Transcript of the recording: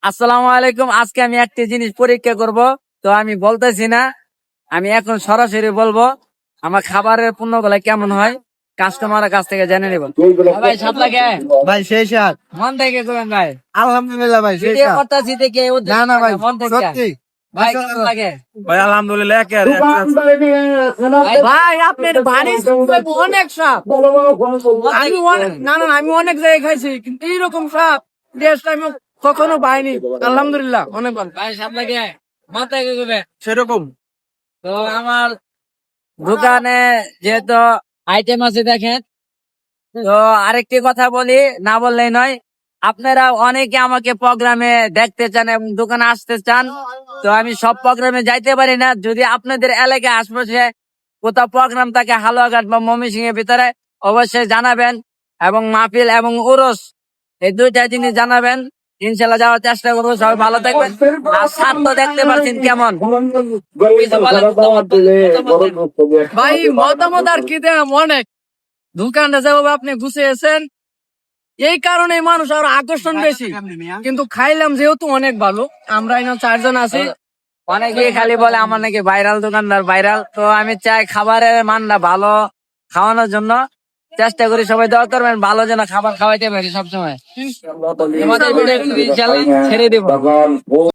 আসসালামু আলাইকুম। আজকে আমি একটি জিনিস পরীক্ষা করব, তো আমি বলতেছি না, আমি এখন সরাসরি বলবো আমার খাবারের পণ্যগুলো কেমন হয়, কাস্টমারের কাছ থেকে জেনে নেব। ভাই স্বাদ লাগে? ভাই সেই স্বাদ। মন থেকে করবেন ভাই। আলহামদুলিল্লাহ ভাই সেই ভিডিও স্বাদ। করতেছি দেখে না না ভাই মন থেকে। সত্যি ভাই কেমন লাগে? ভাই আলহামদুলিল্লাহ ভাই আপনার বাড়ি অনেক স্বাদ। আমি অনেক জায়গায় খাইছি কিন্তু এইরকম স্বাদ টেস্ট আমি কখনো পাইনি। আলহামদুলিল্লাহ অনেক ভালো। ভাই স্বাদ লাগে? মন থেকে করবেন। সেরকম। তো আমার দোকানে যেহেতু আইটেম আছে দেখেন, তো আরেকটি কথা বলি, না বললেই নয়, আপনারা অনেকে আমাকে প্রোগ্রামে দেখতে চান এবং দোকানে আসতে চান, তো আমি সব প্রোগ্রামে যাইতে পারি না। যদি আপনাদের এলাকায় আশপাশে কোথাও প্রোগ্রাম থাকে হালুয়াঘাট বা ময়মনসিংহ এর ভিতরে, অবশ্যই জানাবেন। এবং মাহফিল এবং উরস, এই দুইটা জিনিস জানাবেন, ইনশাল্লাহ যাওয়ার চেষ্টা করবো। সবাই ভালো থাকবেন। আর স্বাদ তো দেখতে পাচ্ছেন কেমন। ভাই মতামত আর কি দেব, অনেক দোকানটা যেভাবে আপনি গুছিয়েছেন এই কারণে মানুষ আর আকর্ষণ বেশি, কিন্তু খাইলাম যেহেতু অনেক ভালো। আমরা এখানে 4 জন আছি। অনেকেই খালি বলে আমার নাকি ভাইরাল দোকানদার, ভাইরাল। তো আমি চাই খাবারের মানটা ভালো খাওয়ানোর জন্য চেষ্টা করি। সবাই দোয়া করবেন ভালো যেন খাবার খাওয়াইতে পারি সবসময়। তোমাদের ভিডিও চ্যালেঞ্জ ছেড়ে দেবো।